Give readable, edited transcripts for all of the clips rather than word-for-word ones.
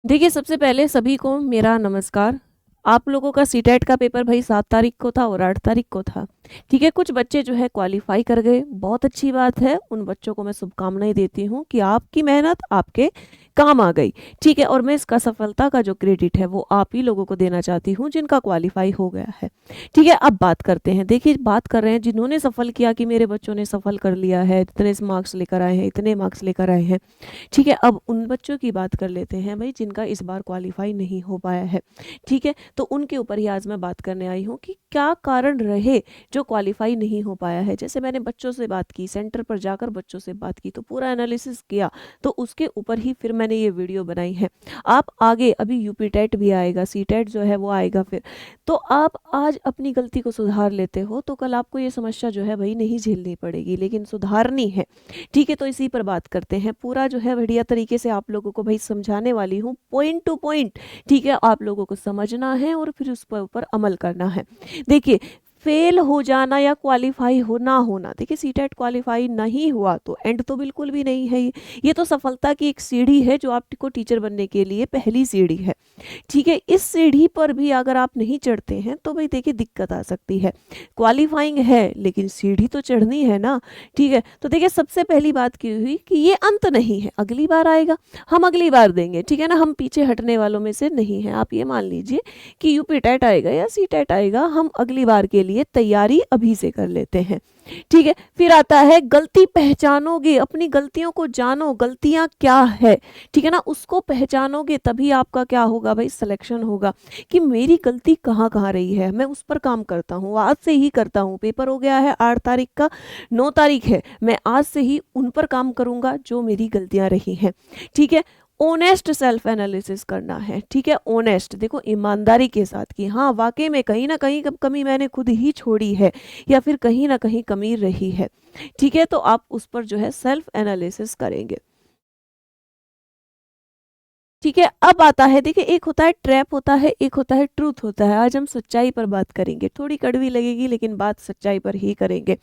देखिए, सबसे पहले सभी को मेरा नमस्कार। आप लोगों का सीटेट का पेपर भई 7 तारीख को था और 8 तारीख को था। ठीक है, कुछ बच्चे जो है क्वालीफ़ाई कर गए, बहुत अच्छी बात है। उन बच्चों को मैं शुभकामनाएँ देती हूँ कि आपकी मेहनत आपके काम आ गई। ठीक है, और मैं इसका सफलता का जो क्रेडिट है वो आप ही लोगों को देना चाहती हूँ जिनका क्वालीफ़ाई हो गया है। ठीक है, अब बात करते हैं। देखिए, बात कर रहे हैं जिन्होंने सफल किया कि मेरे बच्चों ने सफल कर लिया है, इतने मार्क्स लेकर आए हैं, इतने मार्क्स लेकर आए हैं। ठीक है, अब उन बच्चों की बात कर लेते हैं भाई जिनका इस बार क्वालीफाई नहीं हो पाया है। ठीक है, तो उनके ऊपर ही आज मैं बात करने आई हूँ कि क्या कारण रहे जो क्वालीफाई नहीं हो पाया है। जैसे मैंने बच्चों से बात की, सेंटर पर जाकर बच्चों से बात की, तो पूरा एनालिसिस किया, तो उसके ऊपर ही फिर मैंने ये वीडियो बनाई है। आप आगे अभी यूपी टेट भी आएगा, सी टेट जो है वो आएगा फिर, तो आप आज अपनी गलती को सुधार लेते हो तो कल आपको ये समस्या जो है भाई नहीं झेलनी पड़ेगी, लेकिन सुधारनी है। ठीक है, तो इसी पर बात करते हैं। पूरा जो है बढ़िया तरीके से आप लोगों को भाई समझाने वाली हूँ, पॉइंट टू पॉइंट। ठीक है, आप लोगों को समझना है और फिर उस पर ऊपर अमल करना है। देखिए, फेल हो जाना या क्वालिफाई हो ना होना, देखिए सीटेट क्वालिफाई नहीं हुआ तो एंड तो बिल्कुल भी नहीं है। ये तो सफलता की एक सीढ़ी है जो आपको टीचर बनने के लिए पहली सीढ़ी है। ठीक है, इस सीढ़ी पर भी अगर आप नहीं चढ़ते हैं तो भाई देखिए दिक्कत आ सकती है। क्वालिफाइंग है लेकिन सीढ़ी तो चढ़नी है ना। ठीक है, तो देखिए सबसे पहली बात की हुई कि ये अंत नहीं है, अगली बार आएगा, हम अगली बार देंगे। ठीक है ना, हम पीछे हटने वालों में से नहीं है। आप ये मान लीजिए कि यूपी टेट आएगा या सी टेट आएगा, हम अगली बार के लिए तैयारी अभी से कर लेते हैं। ठीक है, फिर आता है गलती पहचानोगे, अपनी गलतियों को जानो, गलतियां क्या है। ठीक है ना, उसको पहचानोगे तभी आपका क्या होगा भाई, सिलेक्शन होगा कि मेरी गलती कहाँ कहाँ रही है, मैं उस पर काम करता हूँ, आज से ही करता हूँ। पेपर हो गया है 8 तारीख का, 9 तारीख है, मैं आज से ही उन पर काम करूंगा जो मेरी गलतियां रही हैं। ठीक है, ओनेस्ट सेल्फ एनालिसिस करना है। ठीक है, ओनेस्ट, देखो ईमानदारी के साथ कि हाँ वाकई में कहीं ना कहीं कमी मैंने खुद ही छोड़ी है या फिर कहीं ना कहीं कमी रही है। ठीक है, तो आप उस पर जो है सेल्फ एनालिसिस करेंगे। ठीक है, अब आता है, देखिए एक होता है ट्रैप होता है, एक होता है ट्रूथ होता है। आज हम सच्चाई पर बात करेंगे, थोड़ी कड़वी लगेगी लेकिन बात सच्चाई पर ही करेंगे।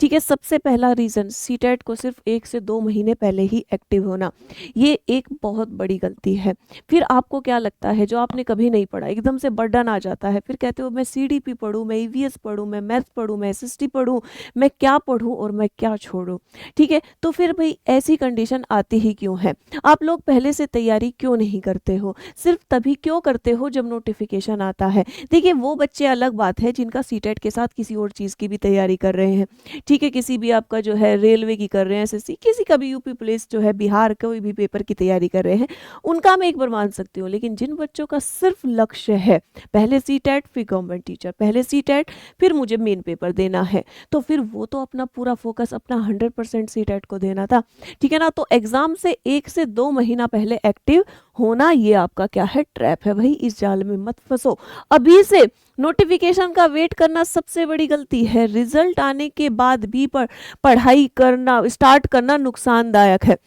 ठीक है, सबसे पहला रीजन, सीटेट को सिर्फ 1 से 2 महीने पहले ही एक्टिव होना, ये एक बहुत बड़ी गलती है। फिर आपको क्या लगता है, जो आपने कभी नहीं पढ़ा एकदम से बर्डन आ जाता है, फिर कहते हो मैं सीडीपी पढ़ूँ, मैं ईवीएस पढ़ूँ, मैं मैथ पढ़ूँ, मैं एसएसटी पढ़ूँ, मैं क्या पढ़ूँ और मैं क्या छोड़ूँ। ठीक है, तो फिर भाई ऐसी कंडीशन आती ही क्यों है। आप लोग पहले से तैयारी क्यों नहीं करते हो, सिर्फ तभी क्यों करते हो जब नोटिफिकेशन आता है। देखिए वो बच्चे अलग बात है जिनका सीटेट के साथ किसी और चीज़ की भी तैयारी कर रहे हैं। ठीक है, किसी भी आपका जो है रेलवे की कर रहे हैं, एसएससी, किसी का भी यूपी पुलिस जो है, बिहार कोई भी पेपर की तैयारी कर रहे हैं, उनका मैं एक बार मान सकती हूँ। लेकिन जिन बच्चों का सिर्फ लक्ष्य है पहले सीटेट फिर गवर्नमेंट टीचर, पहले सीटेट फिर मुझे मेन पेपर देना है, तो फिर वो तो अपना पूरा फोकस अपना 100% सीटेट को देना था। ठीक है ना, तो एग्जाम से 1 से 2 महीना पहले एक्टिव होना, ये आपका क्या है, ट्रैप है भाई, इस जाल में मत फंसो। अभी से नोटिफिकेशन का वेट करना सबसे बड़ी गलती है। रिजल्ट आने के बाद भी पढ़ाई करना स्टार्ट करना नुकसानदायक है।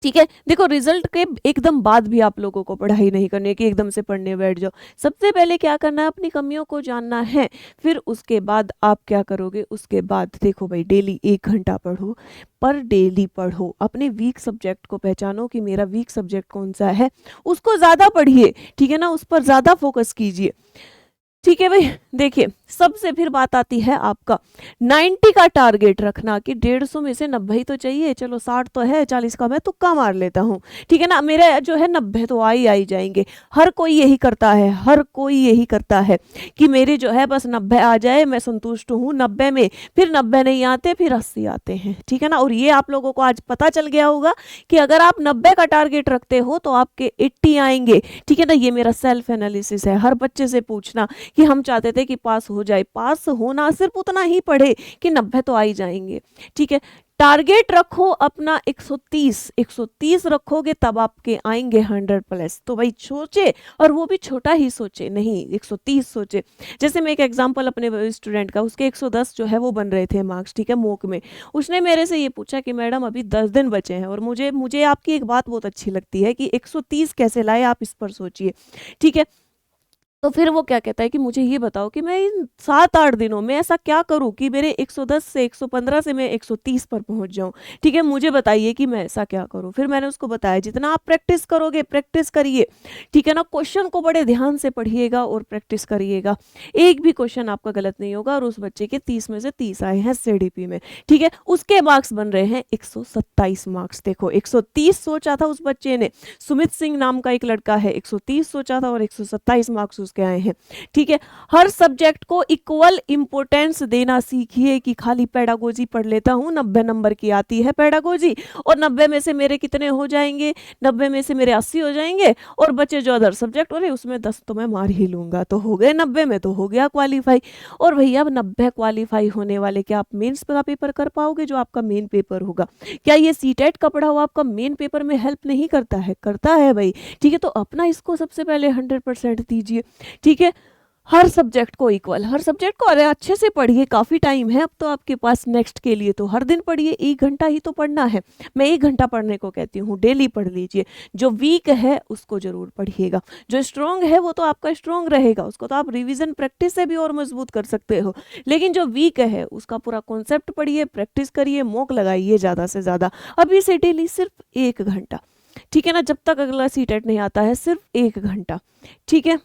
ठीक है, देखो रिजल्ट के एकदम बाद भी आप लोगों को पढ़ाई नहीं करनी है कि एकदम से पढ़ने बैठ जाओ। सबसे पहले क्या करना है, अपनी कमियों को जानना है, फिर उसके बाद आप क्या करोगे, उसके बाद देखो भाई डेली 1 घंटा पढ़ो, पर डेली पढ़ो, अपने वीक सब्जेक्ट को पहचानो कि मेरा वीक सब्जेक्ट कौन सा है, उसको ज़्यादा पढ़िए। ठीक है ना, उस पर ज़्यादा फोकस कीजिए। ठीक है भाई, देखिए सबसे फिर बात आती है आपका 90 का टारगेट रखना कि 150 में से 90 ही तो चाहिए, चलो 60 तो है, 40 का मैं तुक्का मार लेता हूँ। ठीक है ना, मेरे जो है 90 तो आ ही जाएंगे। हर कोई यही करता है, हर कोई यही करता है कि मेरे जो है बस 90 आ जाए, मैं संतुष्ट हूँ 90 में। फिर 90 नहीं आते, फिर 80 आते हैं। ठीक है ना, और ये आप लोगों को आज पता चल गया होगा कि अगर आप 90 का टारगेट रखते हो तो आपके 80 आएंगे। ठीक है ना, ये मेरा सेल्फ एनालिसिस है। हर बच्चे से पूछना कि हम चाहते थे कि पास हो जाए, पास होना सिर्फ उतना ही पढ़े कि 90 तो आ ही जाएंगे। ठीक है, टारगेट रखो अपना 130, 130 रखोगे तब आपके आएंगे 100+। तो भाई सोचे, और वो भी छोटा ही सोचे, नहीं 130 सोचे। जैसे मैं एक एग्जांपल अपने स्टूडेंट का, उसके 110 जो है वो बन रहे थे मार्क्स। ठीक है, मोक में उसने मेरे से ये पूछा कि मैडम अभी 10 दिन बचे हैं और मुझे मुझे आपकी एक बात बहुत अच्छी लगती है कि 130 कैसे लाए, आप इस पर सोचिए। ठीक है, तो फिर वो क्या कहता है कि मुझे ये बताओ कि मैं इन 7-8 दिनों में ऐसा क्या करूँ कि मेरे 110 से 115 से मैं 130 पर पहुँच जाऊँ, ठीक है? मुझे बताइए कि मैं ऐसा क्या करूँ? फिर मैंने उसको बताया जितना आप प्रैक्टिस करोगे, प्रैक्टिस करिए, ठीक है ना? क्वेश्चन को बड़े ध्यान से पढ़िएगा और प्रैक्टिस करिएगा। एक भी क्वेश्चन आपका गलत नहीं होगा और उस बच्चे के 30 में से 30 आए हैं सीडीपी में, ठीक है? उसके मार्क्स बन रहे हैं 127 मार्क्स। देखो 130 सोचा था उस बच्चे ने, सुमित सिंह नाम का एक लड़का है, 130 सोचा था और 127 मार्क्स उसके आए हैं, ठीक है? हर सब्जेक्ट को इक्वल इंपॉर्टेंस देना सीखिए कि खाली पेडागोजी पढ़ लेता हूँ, 90 नंबर की आती है पेडागोजी और 90 में से मेरे कितने हो जाएंगे, 90 में से मेरे 80 हो जाएंगे और बचे जो अदर सब्जेक्ट, अरे उसमें 10 तो मैं मार ही लूंगा, तो हो गए 90 में, तो हो गया क्वालिफाई। और भैया अब 90 क्वालिफाई होने वाले, क्या आप मेंस का पेपर कर पाओगे जो आपका मेन पेपर होगा? क्या ये सीटेट का पढ़ा हुआ आपका मेन पेपर में हेल्प नहीं करता है? करता है भाई, ठीक है? तो अपना इसको सबसे पहले 100% दीजिए, ठीक है? हर सब्जेक्ट को इक्वल, हर सब्जेक्ट को, अरे अच्छे से पढ़िए, काफ़ी टाइम है अब तो आपके पास नेक्स्ट के लिए, तो हर दिन पढ़िए, 1 घंटा ही तो पढ़ना है। मैं 1 घंटा पढ़ने को कहती हूँ, डेली पढ़ लीजिए। जो वीक है उसको जरूर पढ़िएगा, जो स्ट्रॉन्ग है वो तो आपका स्ट्रॉन्ग रहेगा, उसको तो आप रिवीजन प्रैक्टिस से भी और मजबूत कर सकते हो, लेकिन जो वीक है उसका पूरा कॉन्सेप्ट पढ़िए, प्रैक्टिस करिए, मॉक लगाइए ज़्यादा से ज़्यादा। अभी से डेली सिर्फ 1 घंटा, ठीक है ना? जब तक अगला सीटेट नहीं आता है सिर्फ 1 घंटा, ठीक है?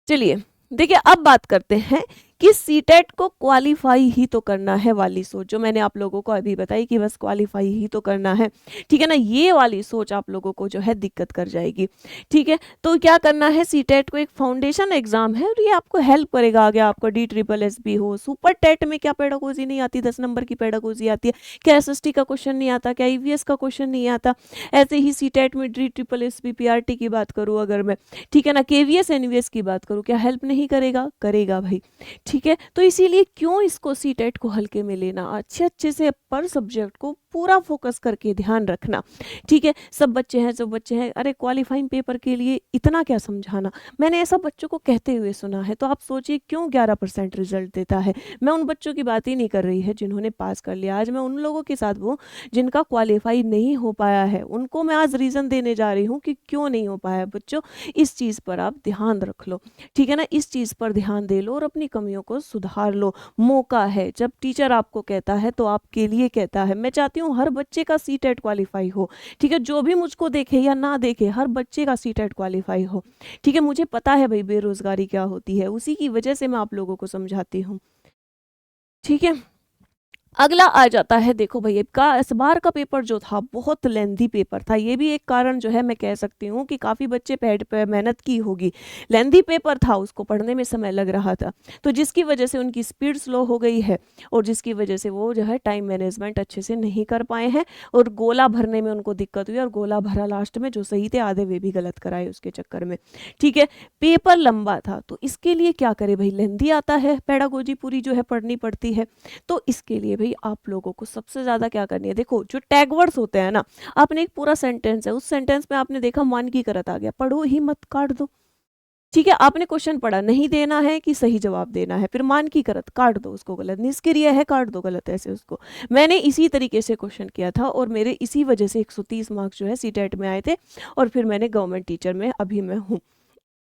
चलिए देखिए, अब बात करते हैं कि सीटेट को क्वालिफाई ही तो करना है वाली सोच, जो मैंने आप लोगों को अभी बताई कि बस क्वालिफाई ही तो करना है, ठीक है ना? ये वाली सोच आप लोगों को जो है दिक्कत कर जाएगी, ठीक है? तो क्या करना है, सीटेट को एक फाउंडेशन एग्जाम है और ये आपको हेल्प करेगा आगे, आपका DSSS हो, सुपर टेट में क्या पेडागोजी नहीं आती, 10 नंबर की पेडागोजी आती है, क्या SST का क्वेश्चन नहीं आता, क्या EVS का क्वेश्चन नहीं आता? ऐसे ही सीटेट में DSSS PRT की बात करूँ अगर मैं, ठीक है ना, KVS NVS की बात करूँ, क्या हेल्प नहीं करेगा? करेगा भाई, ठीक है? तो इसीलिए क्यों इसको सीटेट को हल्के में लेना, अच्छे अच्छे से पर सब्जेक्ट को पूरा फोकस करके ध्यान रखना, ठीक है? सब बच्चे हैं, सब बच्चे हैं, अरे क्वालिफाइंग पेपर के लिए इतना क्या समझाना? मैंने ऐसा बच्चों को कहते हुए सुना है, तो आप सोचिए क्यों 11% रिजल्ट देता है। मैं उन बच्चों की बात ही नहीं कर रही है जिन्होंने पास कर लिया, आज मैं उन लोगों के साथ हूँ जिनका क्वालिफाई नहीं हो पाया है, उनको मैं आज रीज़न देने जा रही हूँ कि क्यों नहीं हो पाया। बच्चों इस चीज़ पर आप ध्यान रख लो, ठीक है ना? इस चीज़ पर ध्यान दे लो और अपनी कमियों को सुधार लो। मौका है, जब टीचर आपको कहता है तो आपके लिए कहता है। मैं चाहती हूँ हर बच्चे का सीटेट क्वालिफाई हो, ठीक है? जो भी मुझको देखे या ना देखे, हर बच्चे का सीटेट क्वालिफाई हो, ठीक है? मुझे पता है भाई बेरोजगारी क्या होती है, उसी की वजह से मैं आप लोगों को समझाती हूँ, ठीक है? अगला आ जाता है, देखो भैया का इस बार का पेपर जो था बहुत लेंथी पेपर था, ये भी एक कारण जो है मैं कह सकती हूँ कि काफ़ी बच्चे पेड पे मेहनत की होगी, लेंथी पेपर था, उसको पढ़ने में समय लग रहा था, तो जिसकी वजह से उनकी स्पीड स्लो हो गई है और जिसकी वजह से वो जो है टाइम मैनेजमेंट अच्छे से नहीं कर पाए हैं और गोला भरने में उनको दिक्कत हुई और गोला भरा लास्ट में, जो सही थे आधे वे भी गलत कराए उसके चक्कर में, ठीक है? पेपर लंबा था, तो इसके लिए क्या करे भाई, लेंथी आता है, पेडागोजी पूरी जो है पढ़नी पड़ती है, तो इसके लिए भाई आप लोगों को सबसे ज्यादा क्या करनी है, देखो जो टैग वर्ड्स होते हैं ना, आपने एक पूरा सेंटेंस है, उस सेंटेंस में आपने देखा मान की करत आ गया, पढ़ो ही मत, काट दो, ठीक है? आपने क्वेश्चन पढ़ा, नहीं देना है कि सही जवाब देना है, फिर मान की करत काट दो उसको, गलत निष्क्रिय है काट दो गलत, ऐसे उसको। मैंने इसी तरीके से क्वेश्चन किया था और मेरे इसी वजह से 130 मार्क्स जो है सीटेट में आए थे और फिर मैंने गवर्नमेंट टीचर में अभी मैं हूँ,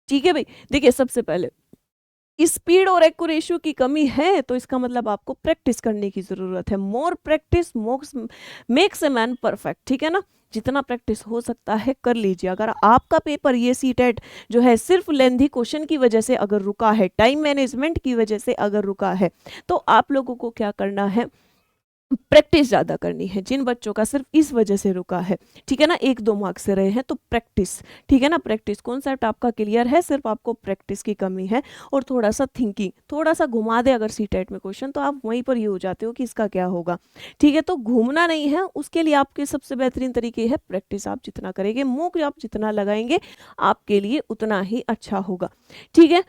ठीक है भाई? देखिए सबसे पहले स्पीड और एक्यूरेसी की कमी है तो इसका मतलब आपको प्रैक्टिस करने की जरूरत है। More practice makes a man perfect, ठीक है ना? जितना प्रैक्टिस हो सकता है कर लीजिए। अगर आपका पेपर ये सीटेट जो है सिर्फ लेंथी क्वेश्चन की वजह से अगर रुका है, टाइम मैनेजमेंट की वजह से अगर रुका है, तो आप लोगों को क्या करना है, प्रैक्टिस ज़्यादा करनी है। जिन बच्चों का सिर्फ इस वजह से रुका है, ठीक है ना, 1-2 मार्क्स से रहे हैं, तो प्रैक्टिस, ठीक है ना, प्रैक्टिस कॉन्सेप्ट आपका क्लियर है, सिर्फ आपको प्रैक्टिस की कमी है और थोड़ा सा थिंकिंग, थोड़ा सा घुमा दे अगर सीटेट में क्वेश्चन तो आप वहीं पर ये हो जाते हो कि इसका क्या होगा, ठीक है? तो घूमना नहीं है, उसके लिए आपके सबसे बेहतरीन तरीके है प्रैक्टिस। आप जितना करेंगे, मूक आप जितना लगाएंगे आपके लिए उतना ही अच्छा होगा, ठीक है?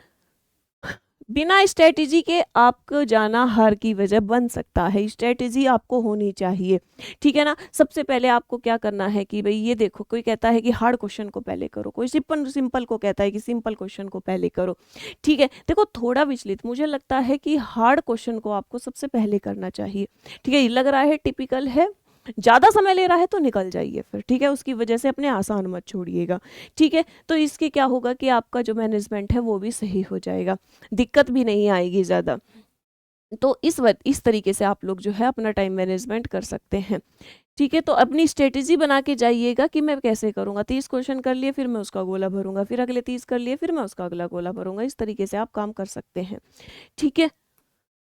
बिना स्ट्रेटेजी के आपको जाना हार की वजह बन सकता है, स्ट्रेटेजी आपको होनी चाहिए, ठीक है ना? सबसे पहले आपको क्या करना है कि भाई ये देखो, कोई कहता है कि हार्ड क्वेश्चन को पहले करो, कोई सिंपल सिंपल को कहता है कि सिंपल क्वेश्चन को पहले करो, ठीक है? देखो थोड़ा विचलित मुझे लगता है कि हार्ड क्वेश्चन को आपको सबसे पहले करना चाहिए, ठीक है? ये लग रहा है टिपिकल है, ज़्यादा समय ले रहा है तो निकल जाइए फिर, ठीक है, उसकी वजह से अपने आसान मत छोड़िएगा, ठीक है। तो इसके क्या होगा कि आपका जो मैनेजमेंट है वो भी सही हो जाएगा, दिक्कत भी नहीं आएगी ज़्यादा। तो इस तरीके से आप लोग जो है अपना टाइम मैनेजमेंट कर सकते हैं, ठीक है। तो अपनी स्ट्रेटेजी बना के जाइएगा कि मैं कैसे करूँगा, 30 क्वेश्चन कर लिए फिर मैं उसका गोला भरूंगा, फिर अगले 30 कर लिए फिर मैं उसका अगला गोला भरूंगा, इस तरीके से आप काम कर सकते हैं, ठीक है।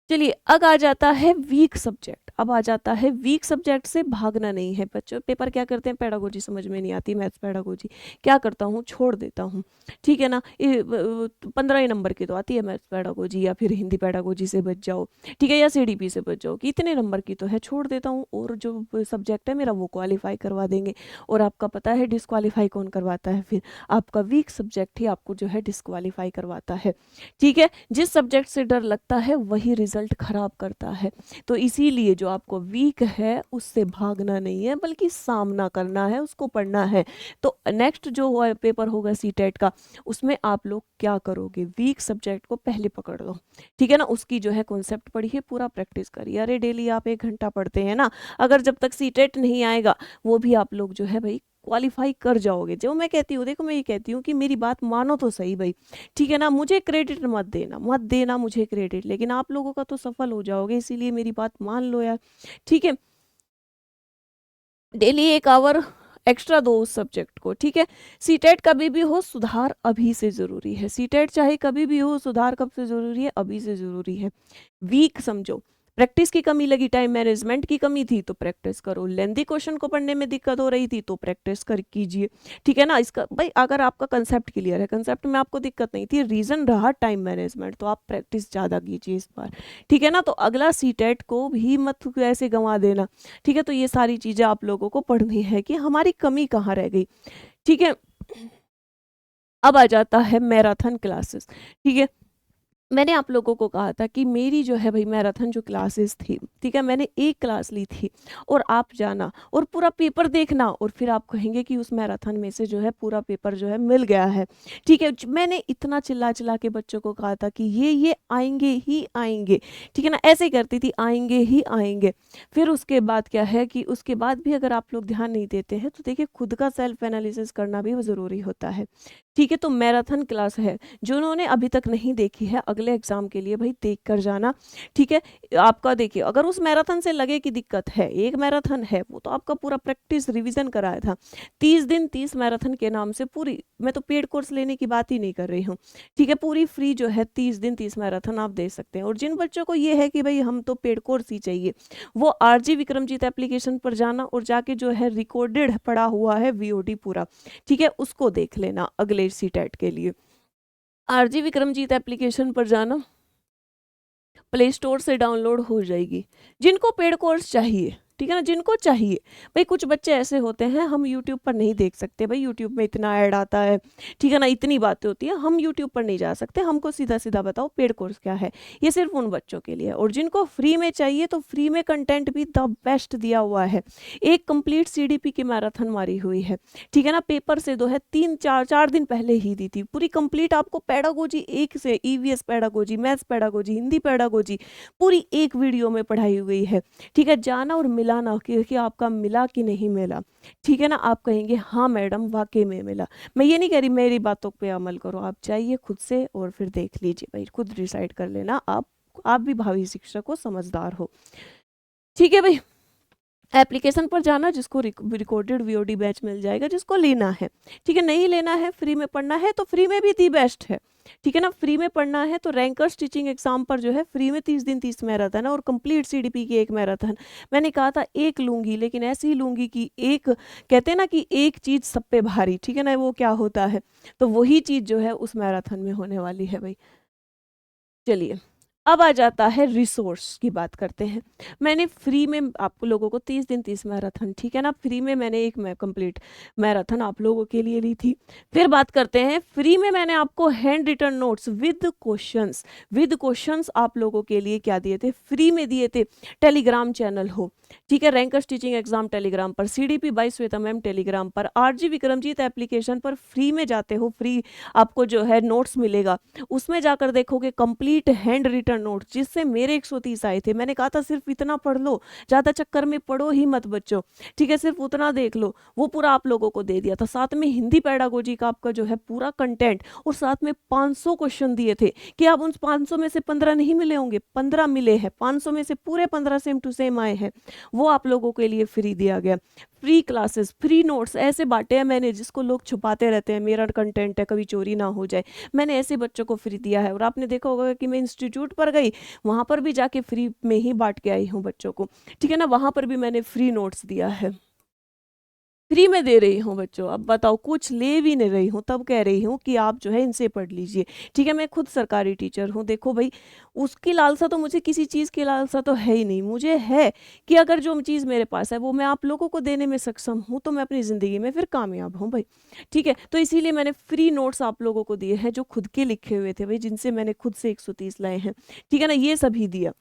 चलिए अब आ जाता है वीक सब्जेक्ट। अब आ जाता है वीक सब्जेक्ट से भागना नहीं है बच्चों। पेपर क्या करते हैं, पेडागोजी समझ में नहीं आती, मैथ्स पेडागोजी, क्या करता हूँ छोड़ देता हूँ, ठीक है ना। 15 नंबर की तो आती है मैथ्स पेडागोजी, या फिर हिंदी पेडागोजी से बच जाओ, ठीक है, या सीडीपी से बच जाओ कि इतने नंबर की तो है, छोड़ देता हूँ। और जो सब्जेक्ट है मेरा वो क्वालिफाई करवा देंगे। और आपका पता है डिस्क्वालीफाई कौन करवाता है, फिर आपका वीक सब्जेक्ट ही आपको जो है डिस्क्वालीफाई करवाता है, ठीक है। जिस सब्जेक्ट से डर लगता है वही रिजल्ट खराब करता है। तो इसीलिए जो आपको वीक है उससे भागना नहीं है बल्कि सामना करना है, उसको पढ़ना है। तो नेक्स्ट जो पेपर होगा सीटेट का, उसमें आप लोग क्या करोगे, वीक सब्जेक्ट को पहले पकड़ लो, ठीक है ना। उसकी जो है कॉन्सेप्ट पढ़िए, पूरा प्रैक्टिस करिए। अरे डेली आप 1 घंटा पढ़ते हैं ना, अगर जब तक सीटेट नहीं आएगा वो भी आप लोग जो है भाई क्वालिफाई कर जाओगे। जो मैं कहती हूँ, देखो मैं ये कहती हूँ कि मेरी बात मानो तो सही भाई, ठीक है ना। मुझे क्रेडिट मत देना मुझे क्रेडिट, लेकिन आप लोगों का तो सफल हो जाओगे, इसीलिए मेरी बात मान लो यार, ठीक है। डेली 1 आवर एक्स्ट्रा दो उस सब्जेक्ट को, ठीक है। सीटेट कभी भी हो सुधार अभी से जरूरी है, सीटेट चाहे कभी भी हो सुधार कब से जरूरी है, अभी से जरूरी है। वीक समझो, प्रैक्टिस की कमी लगी, टाइम मैनेजमेंट की कमी थी तो प्रैक्टिस करो, लेंदी क्वेश्चन को पढ़ने में दिक्कत हो रही थी तो प्रैक्टिस कर कीजिए, ठीक है ना। इसका भाई अगर आपका कंसेप्ट क्लियर है, कंसेप्ट में आपको दिक्कत नहीं थी, रीजन रहा टाइम मैनेजमेंट, तो आप प्रैक्टिस ज़्यादा कीजिए इस बार, ठीक है ना। तो अगला सीटेट को भी मत ऐसे गंवा देना, ठीक है। तो ये सारी चीज़ें आप लोगों को पढ़नी है कि हमारी कमी कहाँ रह गई, ठीक है। अब आ जाता है मैराथन क्लासेस, ठीक है। मैंने आप लोगों को कहा था कि मेरी जो है भाई मैराथन जो क्लासेस थी, ठीक है, मैंने एक क्लास ली थी, और आप जाना और पूरा पेपर देखना, और फिर आप कहेंगे कि उस मैराथन में से जो है पूरा पेपर जो है मिल गया है, ठीक है। मैंने इतना चिल्ला चिल्ला के बच्चों को कहा था कि ये आएंगे ही आएंगे, ठीक है ना, ऐसे ही करती थी, आएंगे ही आएंगे। फिर उसके बाद क्या है कि उसके बाद भी अगर आप लोग ध्यान नहीं देते हैं तो देखिए खुद का सेल्फ एनालिसिस करना भी ज़रूरी होता है, ठीक है। तो मैराथन क्लास है, जिन्होंने अभी तक नहीं देखी है अगले एग्जाम के लिए भाई देख कर जाना, ठीक है। आपका देखिए अगर उस मैराथन से लगे कि दिक्कत है, एक मैराथन है वो तो आपका पूरा प्रैक्टिस रिवीजन कराया था, 30 दिन 30 मैराथन के नाम से पूरी, मैं तो पेड कोर्स लेने की बात ही नहीं कर रही हूँ, ठीक है, पूरी फ्री जो है 30 दिन 30 मैराथन आप दे सकते हैं। और जिन बच्चों को ये है कि भाई हम तो पेड कोर्स ही चाहिए, वो आरजी विक्रमजीत एप्लीकेशन पर जाना और जाके जो है रिकॉर्डेड पड़ा हुआ है वीओडी पूरा, ठीक है, उसको देख लेना अगले सीटेट के लिए। आरजी विक्रमजीत एप्लीकेशन पर जाना, प्ले स्टोर से डाउनलोड हो जाएगी। जिनको पेड कोर्स चाहिए, ठीक है ना, जिनको चाहिए, भाई कुछ बच्चे ऐसे होते हैं हम यूट्यूब पर नहीं देख सकते, भाई यूट्यूब में इतना ऐड आता है, ठीक है ना, इतनी बातें होती है, हम यूट्यूब पर नहीं जा सकते, हमको सीधा सीधा बताओ पेड कोर्स क्या है। ये सिर्फ उन बच्चों के लिए है। और जिनको फ्री में चाहिए तो फ्री में कंटेंट भी द बेस्ट दिया हुआ है। एक कंप्लीट सीडीपी की मैराथन मारी हुई है, ठीक है ना, पेपर से दो है 3-4 दिन पहले ही दी थी, पूरी कंप्लीट आपको पेडागोजी एक से EVS pedagogy, maths pedagogy, Hindi pedagogy पूरी एक वीडियो में पढ़ाई हुई है, ठीक है। जाना और मिलाना कि आपका मिला कि नहीं मिला, ठीक है ना, आप कहेंगे हाँ मैडम वाकई में मिला। मैं ये नहीं कह रही मेरी बातों पे अमल करो, आप जाइए खुद से और फिर देख लीजिए भाई, खुद डिसाइड कर लेना, आप भी भावी शिक्षक हो, समझदार हो, ठीक है भाई। एप्लीकेशन पर जाना, जिसको रिकॉर्डेड वीओडी बैच मिल जाएगा, जिसको लेना है, ठीक है, नहीं लेना है फ्री में पढ़ना है तो फ्री में भी दी बेस्ट है, ठीक है ना। फ्री में पढ़ना है तो रैंकर्स टीचिंग एग्जाम पर जो है फ्री में 30 दिन 30 मैराथन और कंप्लीट सीडीपी की एक मैराथन। मैंने कहा था एक लूंगी, लेकिन ऐसी ही लूंगी कि एक, कहते हैं ना कि एक चीज सब पे भारी, ठीक है ना, वो क्या होता है, तो वही चीज जो है उस मैराथन में होने वाली है भाई। चलिए अब आ जाता है रिसोर्स की बात करते हैं। मैंने फ्री में आपको लोगों को 30 दिन 30 मैराथन, ठीक है ना, फ्री में मैंने एक कंप्लीट मैराथन आप लोगों के लिए ली थी। फिर बात करते हैं फ्री में मैंने आपको hand written notes with questions आप लोगों के लिए क्या दिए थे, फ्री में दिए थे। टेलीग्राम चैनल हो, ठीक है, रैंकर्स टीचिंग एग्जाम टेलीग्राम पर, CDP by Shweta ma'am Telegram पर, RG विक्रमजीत एप्लीकेशन पर फ्री में जाते हो, फ्री आपको जो है नोट्स मिलेगा, उसमें जाकर देखोगे कंप्लीट हैंड रिटन नोट्स, जिससे मेरे 130 आए थे। मैंने कहा था सिर्फ इतना पढ़ लो, ज़्यादा चक्कर में पढ़ो ही मत बच्चों, ठीक है, सिर्फ उतना देख लो, वो पूरा आप लोगों को दे दिया था। साथ में हिंदी पैडागोजी का आपका जो है पूरा कंटेंट, और साथ में 500 क्वेश्चन दिए थे कि आप उन 500 में से 15 नहीं मिले होंगे, 15 मिले हैं, 500 में से पूरे 15 सेम टू सेम आए हैं, वो आप लोगों के लिए फ्री दिया गया। फ्री क्लासेस, फ्री नोट्स ऐसे बांटे हैं मैंने, जिसको लोग छुपाते रहते हैं, मेरा कंटेंट है कभी चोरी ना हो जाए, मैंने ऐसे बच्चों को फ्री दिया है। और आपने देखा होगा कि मैं इंस्टीट्यूट पर गई, वहाँ पर भी जाके फ्री में ही बांट के आई हूँ बच्चों को, ठीक है ना, वहाँ पर भी मैंने फ्री नोट्स दिया है, फ्री में दे रही हूँ बच्चों। अब बताओ, कुछ ले भी नहीं रही हूँ, तब कह रही हूँ कि आप जो है इनसे पढ़ लीजिए, ठीक है। मैं खुद सरकारी टीचर हूँ, देखो भाई, उसकी लालसा तो मुझे, किसी चीज़ की लालसा तो है ही नहीं, मुझे है कि अगर जो चीज़ मेरे पास है वो मैं आप लोगों को देने में सक्षम हूँ, तो मैं अपनी ज़िंदगी में फिर कामयाब हूँ भाई, ठीक है। तो इसीलिए मैंने फ्री नोट्स आप लोगों को दिए हैं, जो खुद के लिखे हुए थे भाई, जिनसे मैंने खुद से 130 लाए हैं, ठीक है ना, ये सभी दिया,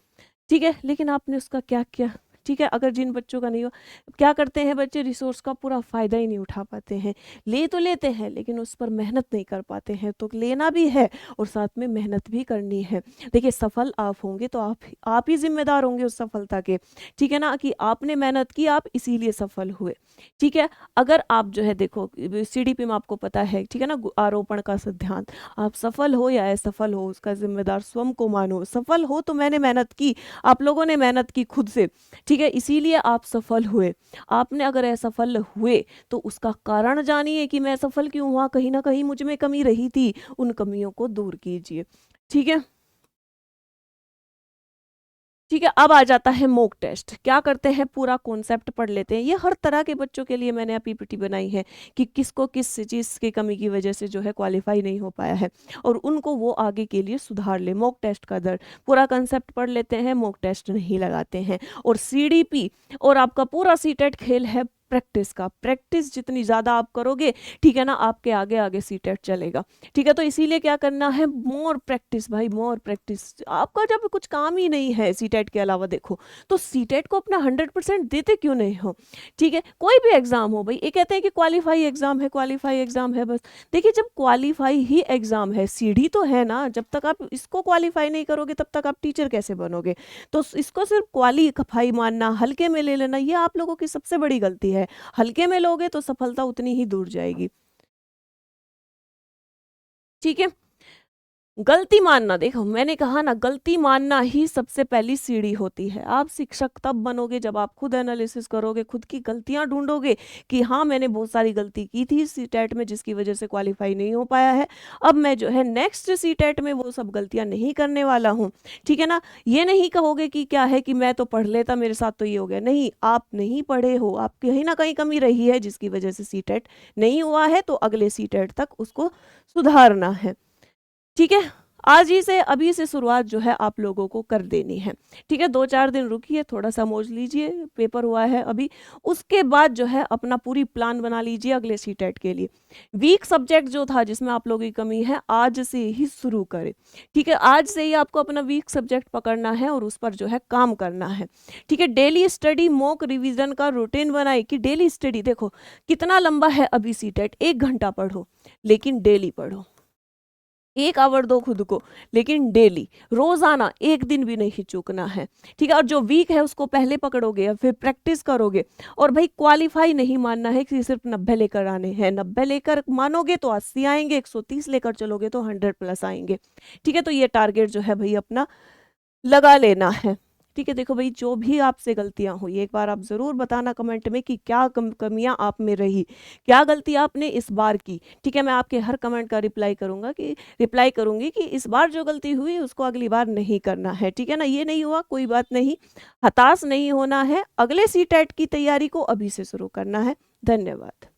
ठीक है। लेकिन आपने उसका क्या किया, ठीक है। अगर जिन बच्चों का नहीं हो, क्या करते हैं बच्चे, रिसोर्स का पूरा फ़ायदा ही नहीं उठा पाते हैं, ले तो लेते हैं लेकिन उस पर मेहनत नहीं कर पाते हैं। तो लेना भी है और साथ में मेहनत भी करनी है। देखिए, सफल आप होंगे तो आप ही जिम्मेदार होंगे उस सफलता के, ठीक है ना, कि आपने मेहनत की, आप इसीलिए सफल हुए, ठीक है। अगर आप जो है देखो, CDP में आपको पता है, ठीक है ना, आरोपण का सिद्धांत, आप सफल हो या असफल हो, उसका जिम्मेदार स्वयं को मानो। सफल हो तो मैंने मेहनत की, आप लोगों ने मेहनत की खुद से, ठीक है, इसीलिए आप सफल हुए। आपने अगर असफल हुए तो उसका कारण जानिए कि मैं सफल क्यों हुआ, कहीं ना कहीं मुझ में कमी रही थी, उन कमियों को दूर कीजिए, ठीक है। ठीक है, अब आ जाता है मॉक टेस्ट। क्या करते हैं, पूरा कॉन्सेप्ट पढ़ लेते हैं। ये हर तरह के बच्चों के लिए मैंने PPT बनाई है कि किसको किस चीज़ की कमी की वजह से जो है क्वालिफाई नहीं हो पाया है, और उनको वो आगे के लिए सुधार ले। मॉक टेस्ट का दर, पूरा कंसेप्ट पढ़ लेते हैं, मॉक टेस्ट नहीं लगाते हैं। और CDP और आपका पूरा सीटेट खेल है प्रैक्टिस का। प्रैक्टिस जितनी ज़्यादा आप करोगे, ठीक है ना, आपके आगे आगे सीटेट चलेगा, ठीक है। तो इसीलिए क्या करना है, मोर प्रैक्टिस भाई, मोर प्रैक्टिस। आपका जब कुछ काम ही नहीं है सीटेट के अलावा, देखो, तो सीटेट को अपना 100% देते क्यों नहीं हो, ठीक है। कोई भी एग्जाम हो भाई, ये कहते हैं कि क्वालिफाई एग्जाम है, क्वालिफाई एग्जाम है, बस। देखिए, जब क्वालिफाई ही एग्जाम है, सीढ़ी तो है ना, जब तक आप इसको क्वालिफाई नहीं करोगे तब तक आप टीचर कैसे बनोगे। तो इसको सिर्फ क्वालिफाई मानना, हल्के में ले लेना, ये आप लोगों की सबसे बड़ी गलती है। हल्के में लोगे तो सफलता उतनी ही दूर जाएगी, ठीक है। गलती मानना, देखो मैंने कहा ना, गलती मानना ही सबसे पहली सीढ़ी होती है। आप शिक्षक तब बनोगे जब आप खुद एनालिसिस करोगे, खुद की गलतियां ढूंढोगे कि हाँ, मैंने बहुत सारी गलती की थी सीटेट में, जिसकी वजह से क्वालिफाई नहीं हो पाया है। अब मैं जो है नेक्स्ट सीटेट में वो सब गलतियां नहीं करने वाला हूँ, ठीक है ना। ये नहीं कहोगे कि क्या है कि मैं तो पढ़ लेता, मेरे साथ तो ये हो गया, नहीं, आप नहीं पढ़े हो, आप कहीं ना कहीं कमी रही है, जिसकी वजह से सीटेट नहीं हुआ है, तो अगले सीटेट तक उसको सुधारना है, ठीक है। आज ही से, अभी से शुरुआत जो है आप लोगों को कर देनी है, ठीक है। 2-4 दिन रुकिए, थोड़ा सा मौज लीजिए, पेपर हुआ है अभी, उसके बाद जो है अपना पूरी प्लान बना लीजिए अगले सीटेट के लिए। वीक सब्जेक्ट जो था, जिसमें आप लोगों की कमी है, आज से ही शुरू करें, ठीक है। आज से ही आपको अपना वीक सब्जेक्ट पकड़ना है और उस पर जो है काम करना है, ठीक है। डेली स्टडी, मॉक रिवीजन का रूटीन बनाए कि डेली स्टडी, देखो कितना लंबा है अभी सीटेट, 1 घंटा पढ़ो, लेकिन डेली पढ़ो, 1 आवर दो खुद को, लेकिन डेली, रोजाना, एक दिन भी नहीं चूकना है, ठीक है। और जो वीक है उसको पहले पकड़ोगे या फिर प्रैक्टिस करोगे। और भाई, क्वालिफाई नहीं मानना है कि सिर्फ 90 लेकर आने हैं, 90 लेकर मानोगे तो 80 आएंगे, 130 लेकर चलोगे तो 100+ आएंगे, ठीक है। तो ये टारगेट जो है भाई अपना लगा लेना है, ठीक है। देखो भाई, जो भी आपसे गलतियां हुई, एक बार आप जरूर बताना कमेंट में कि क्या कमियां आप में रही, क्या गलती आपने इस बार की, ठीक है। मैं आपके हर कमेंट का रिप्लाई करूंगी कि इस बार जो गलती हुई उसको अगली बार नहीं करना है, ठीक है ना। ये नहीं हुआ, कोई बात नहीं, हताश नहीं होना है, अगले सीटेट की तैयारी को अभी से शुरू करना है। धन्यवाद।